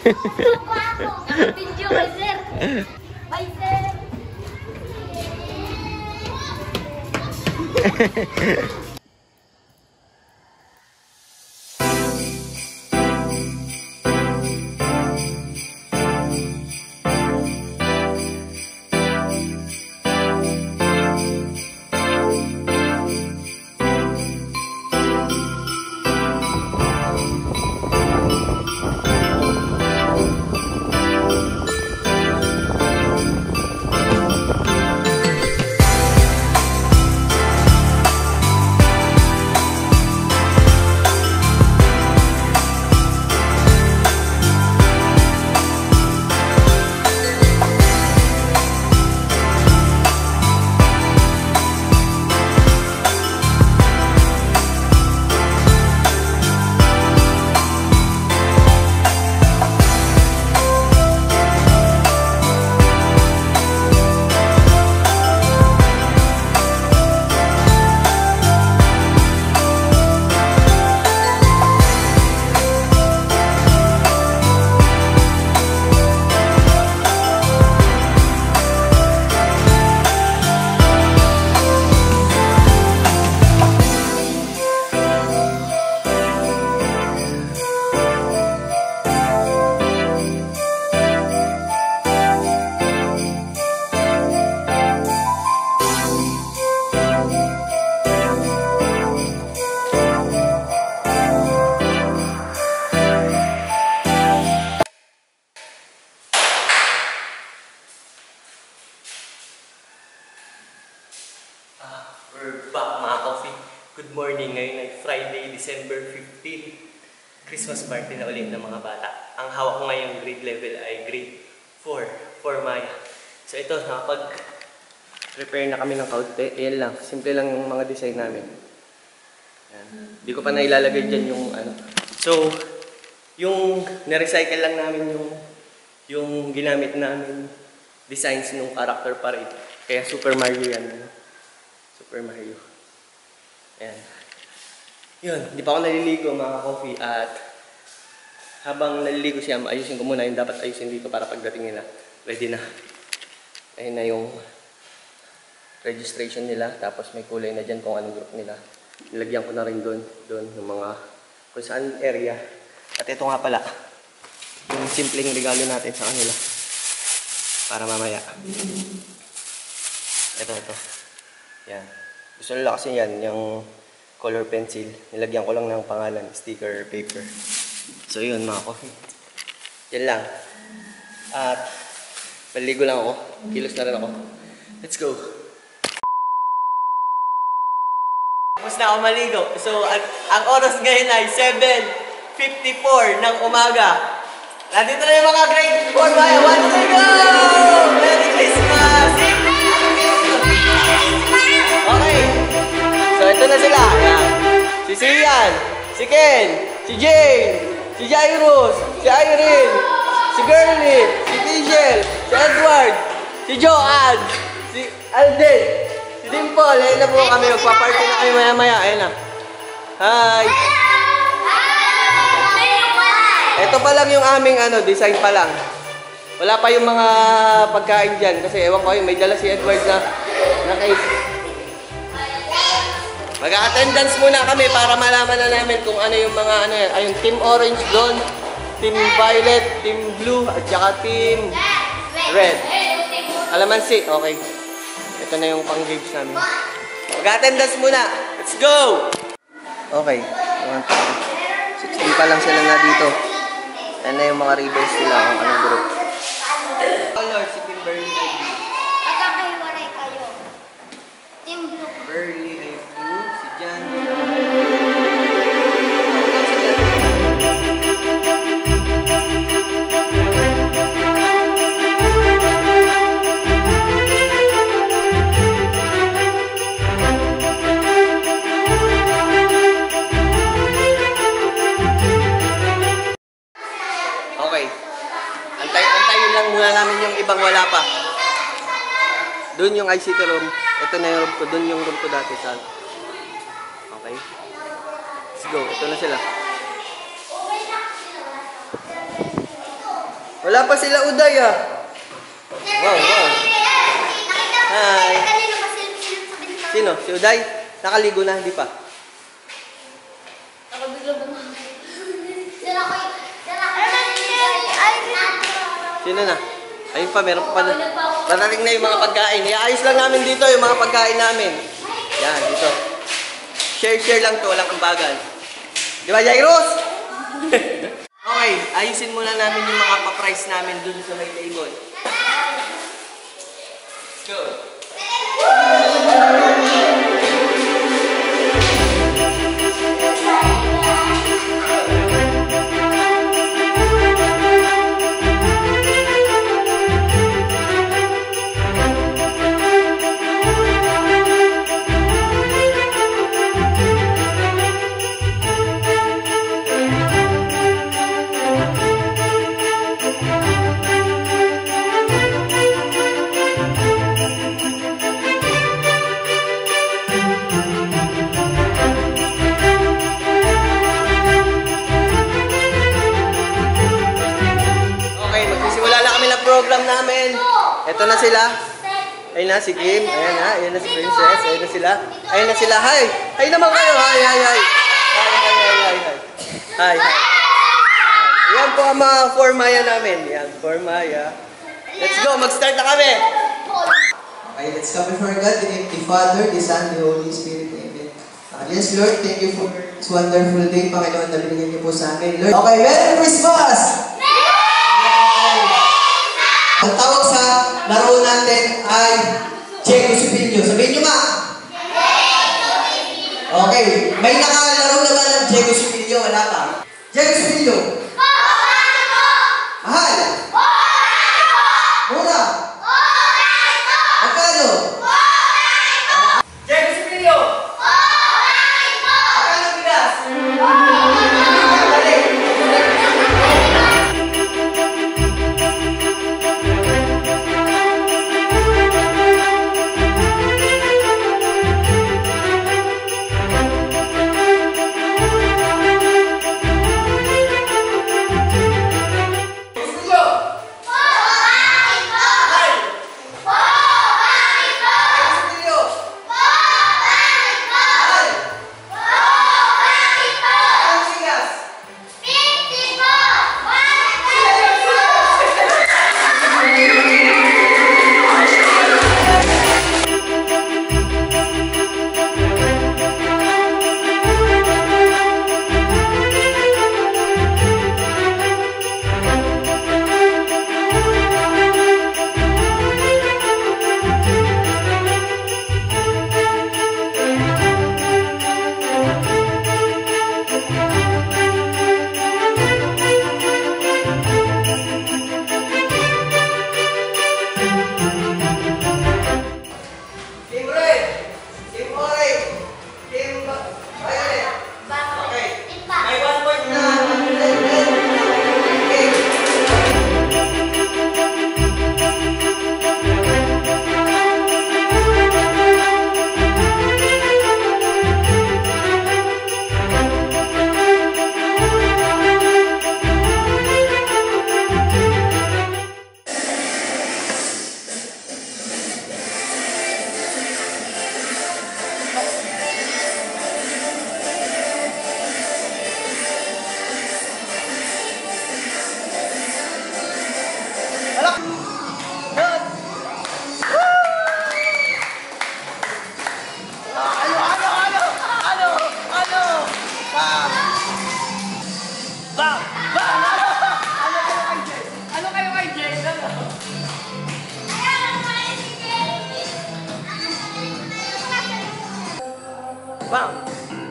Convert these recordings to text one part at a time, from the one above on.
Suko ako. Video kay sir. Bye, sir. We're back mga coffee. Good morning. Ngayon ay Friday, December 15. Christmas party na ulit ng mga bata. Ang hawak ko ngayong grade level ay grade 4 for Maya. So ito, nakapag-prepare na kami ng kaunti. Ayan lang. Simple lang yung mga design namin. Ayan. Hindi ko pa nailalagay dyan yung ano. So, yung na-recycle lang namin yung ginamit namin designs ng character parade. Kaya Super Mario yan. Super Mario. Ayan. Yun, hindi pa ako naliligo mga coffee at habang naliligo siya, ayusin ko muna yung dapat ayusin dito para pagdating nila, ready na. Ayun na yung registration nila, tapos may kulay na dyan kung anong group nila. Nilagyan ko na rin doon yung mga kung saan area. At ito nga pala, yung simpleng regalo natin sa kanila para mamaya. Ito. Yan. Gusto nila kasi yan, yung color pencil. Nilagyan ko lang ng pangalan, sticker paper. So yun mga coffee. Yan lang. At maligo lang ako. Kilos na rin ako. Let's go. Tapos na ako maligo. So ang oras ngayon ay 7:54 ng umaga. Nandito na yung mga grade 4 Maya. One to go! Merry Christmas! Okay. So ito na sila. Ayan. Si Sian, si Ken, si Jane, si Jairus, si Irene, si Girly, si Tijel, si Edward, si Joanne, si Alden, si Dimple. Ayan na po kami. Magpa-party na kami maya-maya. Ayan na. Hi! Ito pa lang yung aming design pa lang. Wala pa yung mga pagkain dyan. Kasi ewan ko yun, may dala si Edward na cake. Mag-attendance muna kami para malaman na namin kung ano yung mga ayun, Team Orange doon, Team Violet, Team Blue, at saka Team Red. Alamansi, okay. Ito na yung pang-games namin. Mag-attendance muna. Let's go! Okay. 16 pa lang sila na dito. Yan na yung mga rebels nila kung anong group. Color si Kimberly ay blue. Magkakahiwalay kayo. Team Blue. Kimberly ay blue. Si Jan. Okay. Antayin lang muna namin yung ibang wala pa. Doon yung ICT room. Ito na yung room ko. Doon yung room ko dati sa. Okay. Let's go. Ito na sila. Wala pa sila Uday ah. Wow, wow. Hi. Sino? Si Uday? Nakaligo na, hindi pa. Sino na? Ayun pa, meron pa pala. Narating na yung mga pagkain. Iayos lang namin dito yung mga pagkain namin. Yan, dito. Share lang to, walang ambagan. Di ba, Jairus? Okay, ayusin muna namin yung mga pa-price namin dun sa may table. Let's go. Program namin. Ito na sila. Ayun na si Kim. Ayan na si Princess. Ayun na sila. Ayun na sila. Hi! Hi naman kayo. Hi. Hi. Yan po ang mga formaya namin. Yan, formaya. Let's go. Mag-start na kami. Okay, let's come before God. In the name of the Father, the Son, the Holy Spirit. Amen. Yes, Lord, thank you for this wonderful day, Panginoon, na binigyan niyo po sa amin. Lord, okay, Merry Christmas! Ang tawag sa laro natin ay Diego Supilio. Sabihin nyo nga. Okay. May nakalaro na ba ng Diego Supilio? Wala pa. Diego Supilio. Mahal. Mura. Magkano? Diego Supilio. Magkano bigas? Bang!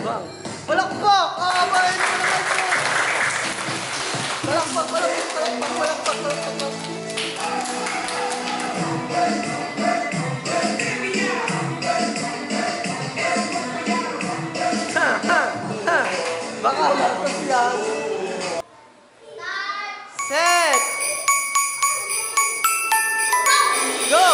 Bang! Palakpak! Palakpak! Baka malakpas yan. Set! Go!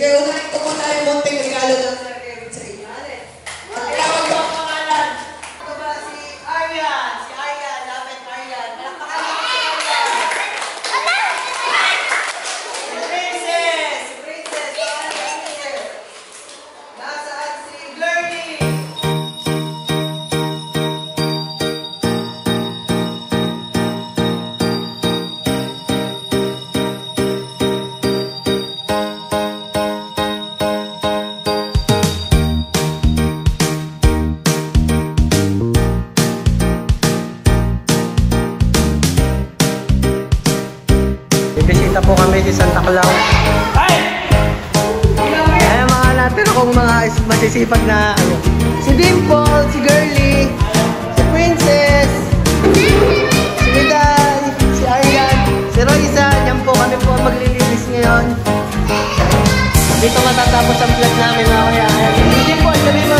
Sige, unahin ko muna yung munting regalo ng Sir Kevin sa inyo. Kaya wag mo ang pangalan. Ito ba si Aryan? Si Aryan, dapat Aryan. Palakpakan natin si Aryan. Si Princess! Si Princess! Nasaan si Glurny? Bibisita po kami si Santa Claus. Ay, mga natin akong mga masisipag na ano. Si Dimple, si Girly, si Princess, si Miday, si Aryan, si Roysa. Yan po kami po ang maglilinis ngayon. Dito matatapos ang vlog namin mga kaya. Si Dimple, sabi mo,